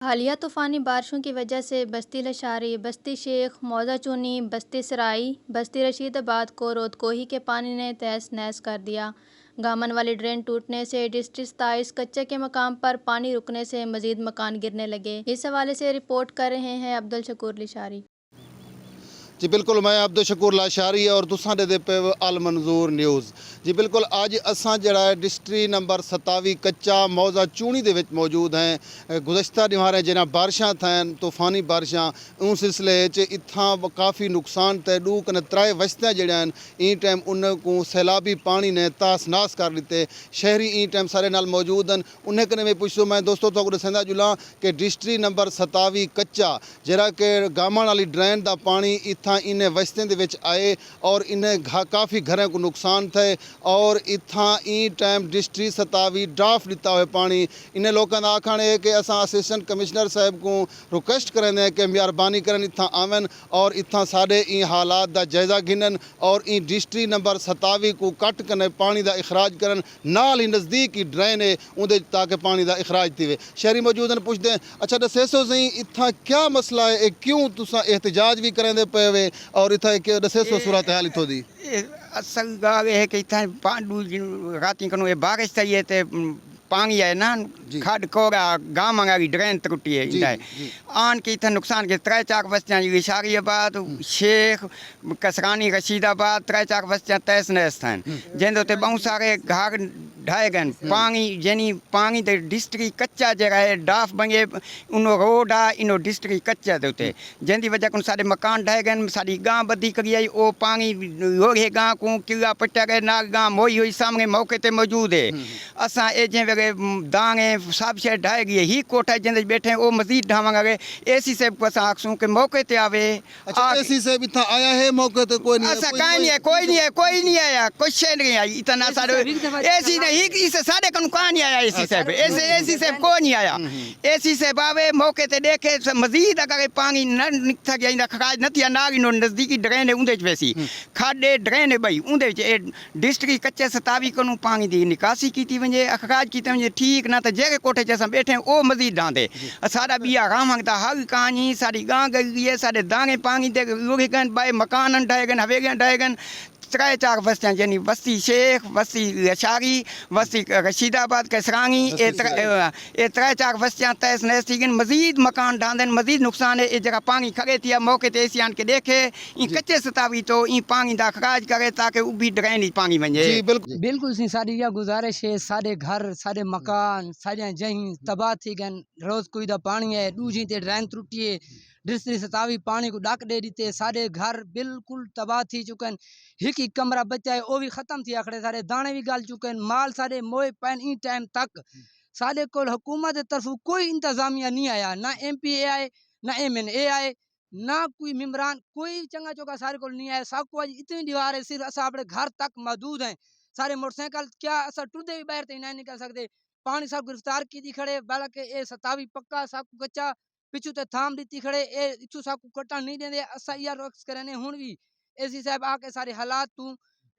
हालिया तूफ़ानी बारिशों की वजह से बस्ती लशारी, बस्ती शेख, मौजा चूनी, बस्ती सराई, बस्ती रशीदाबाद को रोदकोही के पानी ने तहस नहस कर दिया। गामन वाली ड्रेन टूटने से डिस्ट्रिक्ट 27 कच्चे के मकाम पर पानी रुकने से मजीद मकान गिरने लगे। इस हवाले से रिपोर्ट कर रहे हैं अब्दुल शकूर लिशारी। जी बिल्कुल, मैं अब्दुल शकूर लाशारी और तुसां दे पे अल मंजूर न्यूज़। जी बिल्कुल, अज असां जड़ा डिस्ट्रिक्ट नंबर 27 कच्चा मौजा चूनी दे विच मौजूद हैं। गुज़श्ता दिहाड़े जिन्हां बारिशां थैन तूफ़ानी बारिशां उन सिलसिले च इत्थां काफ़ी नुकसान ते डू कने त्रै वस्तियां जड़ियां इन टाइम उन को सैलाबी पानी ने तास नास कर दिते। शहरी इन टाइम सारे नाल मौजूद हैं। उन्हें कने में पुछो मैं दोस्तों तो दसदा जुला कि डिस्ट्रिक्ट नंबर 27 कच्चा जरा कि गामण वाली ड्रेन का पानी इत्थां इन वस्तियों के विच आए और इन्हें काफ़ी घरों को नुकसान थे और इत्थां ई टाइम डिस्ट्रिक्ट 27 ड्राफ्ट दिता हुए पानी इन्हें लोगों का आखना है कि असां असिस्टेंट कमिश्नर साहब को रिक्वेस्ट करें कि मेहरबानी करन इत्थां आवन और इत्थां साढ़े ई हालात का जायजा गिनन और ई डिस्ट्रिक्ट नंबर 27 को कट कने पानी का इखराज करन नाल ही नज़दीक ही ड्रेन है उन्दे ताकि पानी का इखराज थी। शहरी मौजूद हैं, पुछते हैं अच्छा दसेसो सही इत्थां क्या मसला है, क्यों तुसां एहतजाज भी करेंदे पे और इतना दसेसो सूरत हाल इतों दी असल गाल है कि इतना रात को बारिश चाहिए तो पानी है ना खड कोरा गांव मंगाई ड्रेन त्रुटी है आन के इतना नुकसान के त्रै चार बस्तियाँ लिशारीबाद शेख कसरानी रशीदाबाद त्रै चार बस्तियाँ तहस नहस थन जैसे उते बहुत सारे घर ढाए गए पानी जनी पानी तो डिस्ट्रिक्ट कच्चा जगह है डाफ बंगे उनो रोड आ इनो डिस्ट्रिक्ट कच्चा दे उते जैसी वजह को सारे मकान ढाए गए सारी गांव बदी करी आई वो पानी योगे गांव को किला पट्टा गए नाग गांव मोई हुई सामने मौके ते मौजूद है। असा ए जे वगे दांगे सब शे ढाए गई ही कोठा जिंदे बैठे वो मजीद ढावांगा गए एसी साहब को असा आखसूं के मौके ते आवे। अच्छा एसी साहब इतना आया है मौके ते कोई नहीं असा काई नहीं है कोई नहीं आया कोई शे नहीं आई इतना सारे एसी नहीं इसे साढ़े कन कहाँ नहीं आया एसी साहब एसी साहब को नहीं आया एसी साहब आवे मौके ते देखे मजीद अगर पानी न निकता गया खराज न थिया नाग इनो नज़दीकी ड्रेन है उन्दे वैसी खाडे ड्रेन है भाई उन्दे डिस्ट्रिक्ट कच्चे 27 कनू पानी की निकासी की वजे अखराज की वजे ठीक ना तो जगह कोठे च असां बैठे वो मजीद डांदे सारा बिया राम हंगता हर कहानी सारी गांव गई है सारे दांगे पानी दे रुके गए बाय मकान ढाए गए हवेलियां ढाए गए त्रै चार बस्तियाँ यानी बस्ती शेख बस्ती लशारी बस्ती रशीदाबाद कसरानी ये त्रै चार बस्तियाँ तहस नहस थी गई मजीद मकान ढांदन मजीद नुकसान है ये जगह पानी खड़े थी मौके ते एसी आन के देखे इन कच्चे सतावी तो इन पानी का खराज करे ताकि उभी ड्रेन ही पानी बने। बिल्कुल सी सारी यह गुजारिश है सारे घर सारे मकान सारे जहीं तबाह थी गए रोज कोई दा पानी है दूजी ते ड्रेन त्रुटी है डिस्ट्रिक्ट 27 पानी को डाक दे दीते सारे घर बिल्कुल तबाह थी चुकन हिक एक कमरा बचा है वो भी खत्म थी आखड़े सारे दाने भी गाल चुके माल सारे मोए पैन इन टाइम तक सारे को हुकूमत की तरफ कोई इंतजामिया नहीं आया ना MP आए ना MNA आए ना कोई मेम्बरान कोई चंगा चौका सारे को नहीं आया सब को इतनी दीवार है सिर्फ असा अपने घर तक मौजूद हैं सारे मोटरसाइकिल क्या असा टुरदे भी बाहर नहीं निकल सकते पानी सब गिरफ्तार की खड़े बालक ए 27 पक्का सब कच्चा पिछू ते थाम दी खड़े ए इथू सब कट्टा नहीं देंदे असा या रोक्स करने हुन भी एसी साहब आके सारे हालात तू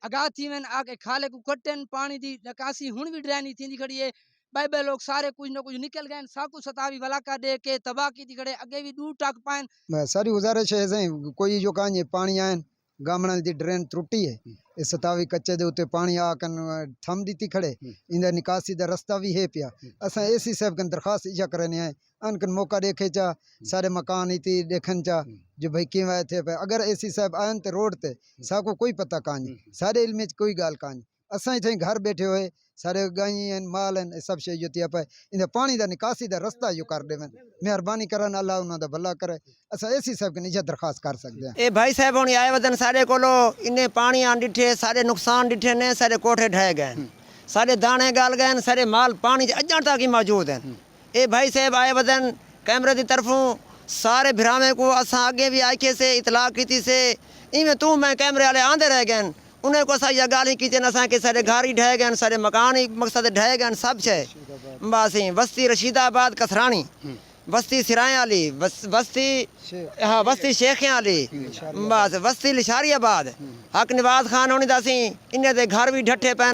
आगाह थी वन आके खाले को कट्टन पानी दी निकासी हुन भी ड्रेन थी खड़ी है बाय लोग सारे कुछ न कुछ निकल गए सब कुछ 27 भला का दे के तबाह की खड़े अगे भी दूर तक पाइन सारी गुजारिश है कोई जो कांजे पानी आए गामण दी ड्रेन त्रुटी है 27 कच्चे दे उते पानी आकन थम दी खड़े इंदा निकासी दा रास्ता भी है पिया असा एसी साहब कन दरखास्त इजा करने है अनकन मौका देखे चा सारे मकान इति देखन चा जो भाई कि थे अगर एसी साहब आयन ते रोड ते साको कोई पता कानी सारे इल्म कोई गाल कानी असा इथे घर बैठे हुए सारे गाय माल सब शे जो थिया पे इन पानी दा निकासी दा रास्ता जो कर देवन मेहरबानी करन अल्लाह उन्हां दा भला करे असा एसी साहब के नीचे दरखास्त कर सकते हैं। ए भाई साहब हुण आए वदन सारे कोलो इन्हें पानी आन डिठे सारे नुकसान डिठे ने सारे कोठे ढह गए सारे दाने गाल गए सारे माल पानी अजां तक ही मौजूद हैं। ए भाई साहब आए वदन कैमरे की तरफों सारे भरावे को असा आगे भी आखे से इतला की से इवें तू मैं कैमरे वाले आंदे रह गए उन्हें को सा गाली की असा के सारे घर ही ढह गए सारे मकान ही मकसद ढह गए सब छे बासी बस्ती रशीदाबाद कसरानी बस्ती सिराएं वाली बस्ती हाँ बस्ती शेखियां वाली बस बस्ती लिशारीबाद हक नवाज खान होनी दासी इन्हें दे घर भी ढठे पैन